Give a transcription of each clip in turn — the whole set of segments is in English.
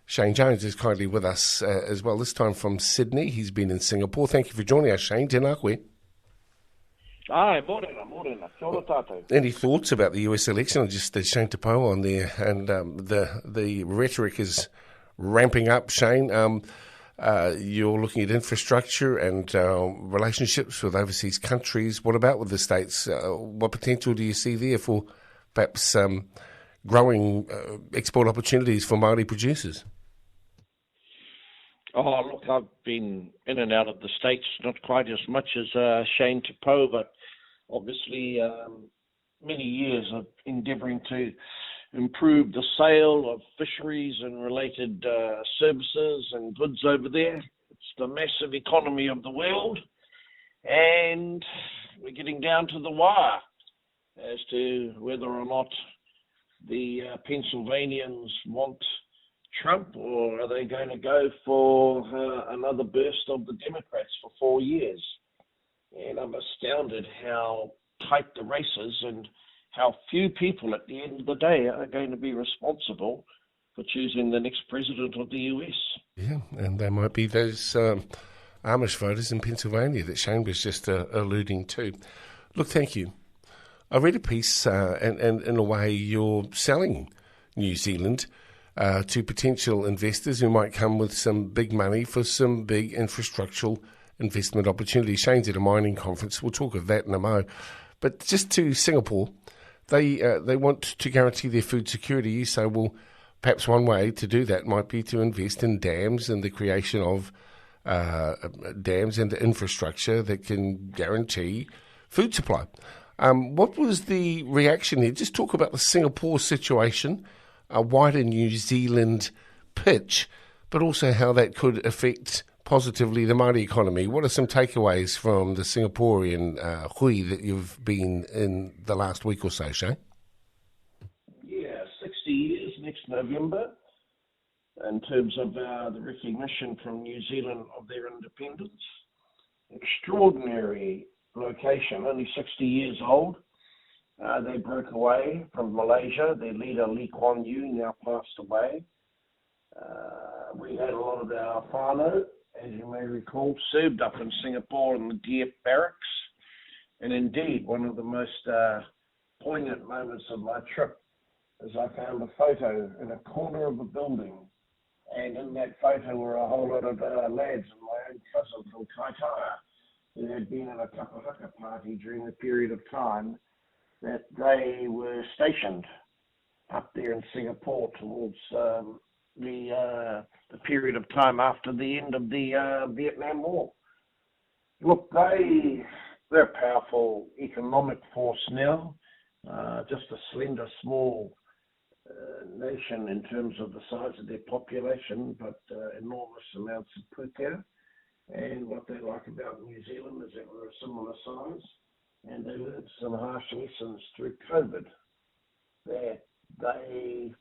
Shane Jones is kindly with us as well, this time from Sydney. He's been in Singapore. Thank you for joining us, Shane. Tēnā koe. Ai, morena. Kia ora tātou. Any thoughts about the US election? Just Shane Tapo on there, and the rhetoric is ramping up, Shane. You're looking at infrastructure and relationships with overseas countries. What about with the States? What potential do you see there for perhaps growing export opportunities for Māori producers? Oh, look, I've been in and out of the States, not quite as much as Shane Tapo, but obviously many years of endeavouring to improve the sale of fisheries and related services and goods over there. It's the massive economy of the world, and we're getting down to the wire as to whether or not the Pennsylvanians want Trump, or are they going to go for another burst of the Democrats for 4 years? And I'm astounded how tight the race is and how few people at the end of the day are going to be responsible for choosing the next president of the US. Yeah, and there might be those Amish voters in Pennsylvania that Shane was just alluding to. Look, thank you. I read a piece, and in a way you're selling New Zealand to potential investors who might come with some big money for some big infrastructural investment opportunities. Shane's at a mining conference. We'll talk of that in a mo. But just to Singapore, they want to guarantee their food security. You say, well, perhaps one way to do that might be to invest in dams and the creation of dams and infrastructure that can guarantee food supply. What was the reaction here? Just talk about the Singapore situation, a wider New Zealand pitch, but also how that could affect positively the Māori economy. What are some takeaways from the Singaporean hui that you've been in the last week or so, Shane? Yeah, 60 years next November in terms of the recognition from New Zealand of their independence. Extraordinary location, only 60 years old. They broke away from Malaysia. Their leader, Lee Kuan Yew, now passed away. We had a lot of our whānau, as you may recall, served up in Singapore in the Dieppe barracks. And indeed, one of the most poignant moments of my trip is I found a photo in a corner of a building. And in that photo were a whole lot of lads and my own cousin from Kaitaia who had been in a kapahaka party during the period of time that they were stationed up there in Singapore towards the period of time after the end of the Vietnam War. Look, they're a powerful economic force now, just a slender, small nation in terms of the size of their population, but enormous amounts of per capita. And what they like about New Zealand is that we're a similar size, and they learned some harsh lessons through COVID, that they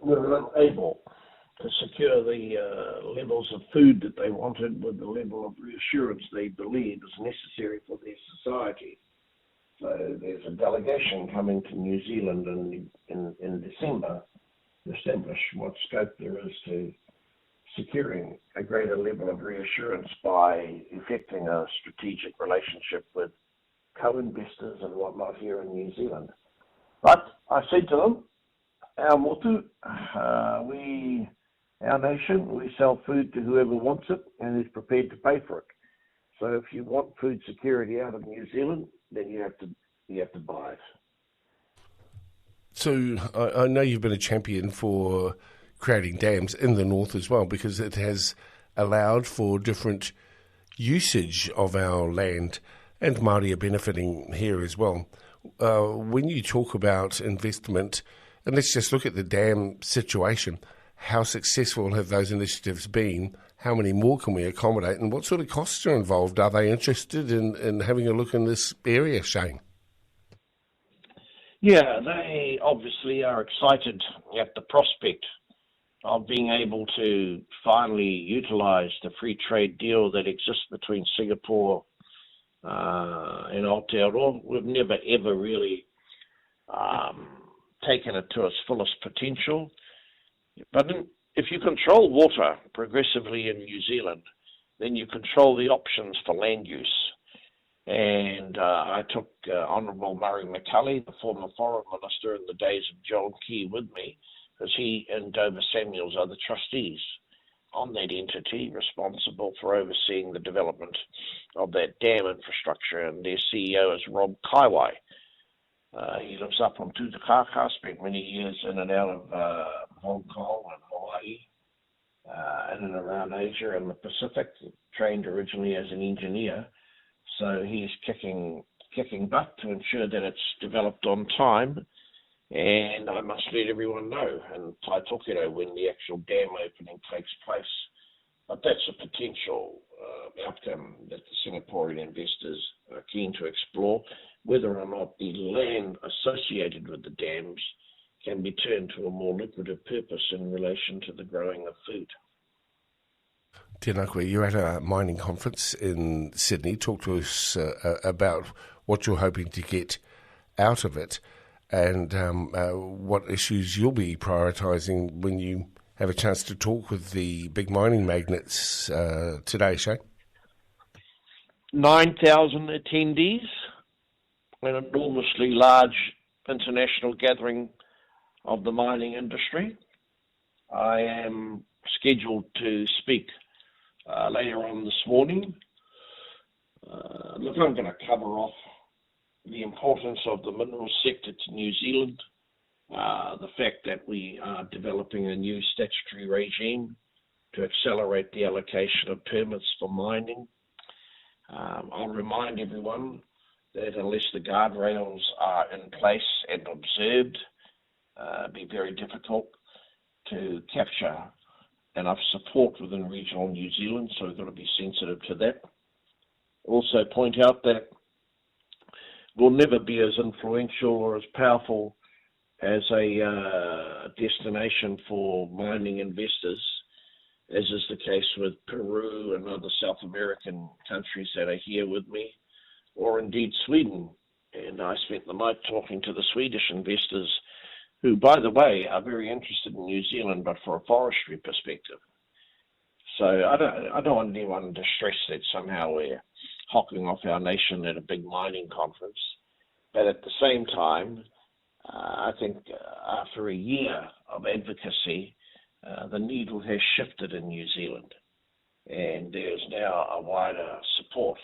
were unable to secure the levels of food that they wanted with the level of reassurance they believe is necessary for their society. So there's a delegation coming to New Zealand in December to establish what scope there is to securing a greater level of reassurance by effecting a strategic relationship with co-investors and whatnot here in New Zealand. But I said to them, our motu, our nation, we sell food to whoever wants it and is prepared to pay for it. So if you want food security out of New Zealand, then you have to buy it. So I know you've been a champion for creating dams in the north as well, because it has allowed for different usage of our land, and Māori are benefiting here as well. When you talk about investment, and let's just look at the dam situation, how successful have those initiatives been? How many more can we accommodate? And what sort of costs are involved? Are they interested in having a look in this area, Shane? Yeah, they obviously are excited at the prospect of being able to finally utilise the free trade deal that exists between Singapore and Aotearoa. We've never, ever really taken it to its fullest potential. But if you control water progressively in New Zealand, then you control the options for land use. And I took Honourable Murray McCully, the former Foreign Minister in the days of John Key, with me, because he and Dover Samuels are the trustees on that entity responsible for overseeing the development of that dam infrastructure. And their CEO is Rob Kaiwai. He lives up on Tutakaka, spent many years in and out of Hong Kong and Hawaii, in and around Asia and the Pacific, trained originally as an engineer. So he's kicking butt to ensure that it's developed on time. And I must let everyone know in Taitokerau when the actual dam opening takes place. But that's a potential outcome that the Singaporean investors are keen to explore, whether or not the land associated with the dams can be turned to a more lucrative purpose in relation to the growing of food. Tinakwe, you're at a mining conference in Sydney. Talk to us about what you're hoping to get out of it and what issues you'll be prioritising when you have a chance to talk with the big mining magnates today, Shane. 9,000 attendees, an enormously large international gathering of the mining industry. I am scheduled to speak later on this morning. Look, I'm going to cover off the importance of the minerals sector to New Zealand, the fact that we are developing a new statutory regime to accelerate the allocation of permits for mining. I'll remind everyone that unless the guardrails are in place and observed, it'll be very difficult to capture enough support within regional New Zealand, so we've got to be sensitive to that. Also point out that we'll never be as influential or as powerful as a destination for mining investors, as is the case with Peru and other South American countries that are here with me, or indeed Sweden. And I spent the night talking to the Swedish investors who, by the way, are very interested in New Zealand, but for a forestry perspective. So I don't want anyone to stress that somehow we're hocking off our nation at a big mining conference. But at the same time, I think after a year of advocacy, the needle has shifted in New Zealand. And there's now a wider support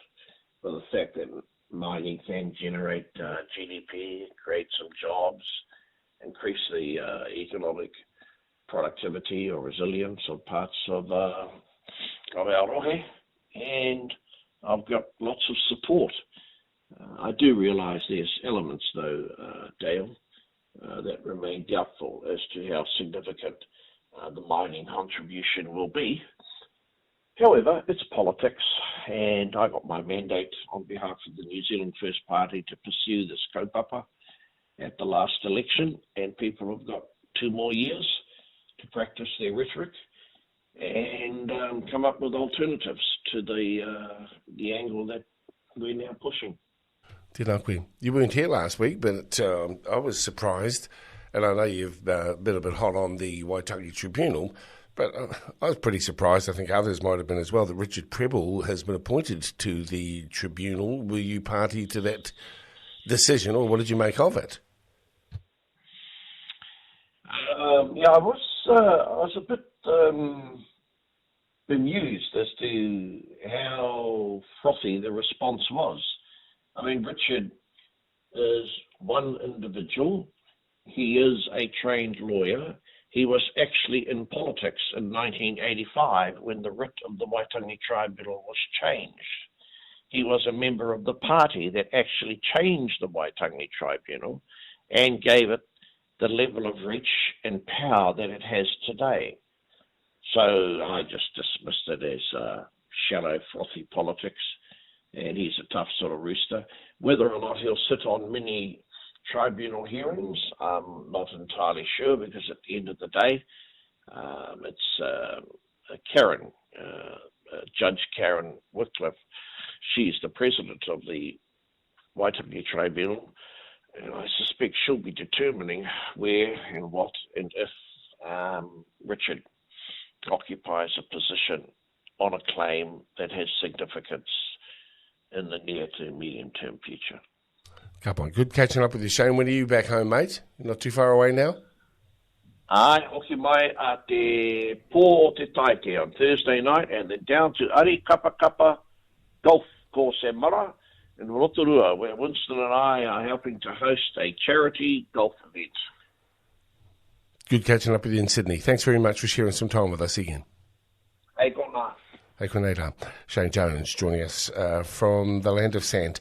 for the fact that mining can generate GDP, create some jobs, increase the economic productivity or resilience of parts of our rohe, and I've got lots of support. I do realise there's elements, though, Dale, that remain doubtful as to how significant the mining contribution will be. However, it's politics, and I got my mandate on behalf of the New Zealand First Party to pursue this kaupapa at the last election, and people have got 2 more years to practice their rhetoric and come up with alternatives to the angle that we're now pushing. Tinakwe, you weren't here last week, but I was surprised, and I know you've been a bit hot on the Waitangi Tribunal, but I was pretty surprised, I think others might have been as well, that Richard Preble has been appointed to the tribunal. Were you party to that decision, or what did you make of it? I was a bit bemused as to how frothy the response was. I mean, Richard is one individual. He is a trained lawyer. He was actually in politics in 1985 when the writ of the Waitangi Tribunal was changed. He was a member of the party that actually changed the Waitangi Tribunal and gave it the level of reach and power that it has today. So I just dismissed it as shallow, frothy politics, and he's a tough sort of rooster. Whether or not he'll sit on many tribunal hearings, I'm not entirely sure, because at the end of the day, it's Karen, Judge Karen Wycliffe. She's the president of the Waitangi Tribunal, and I suspect she'll be determining where and what and if Richard occupies a position on a claim that has significance in the near to medium term future. Come on, good catching up with you, Shane. When are you back home, mate? You're not too far away now? Ai, hoki mai a te pō o te taite on Thursday night, and then down to Ari Kapa Kapa Golf Course in Mara in Rotorua, where Winston and I are helping to host a charity golf event. Good catching up with you in Sydney. Thanks very much for sharing some time with us again. Hey, good night. Hey, Shane Jones joining us from the land of sand.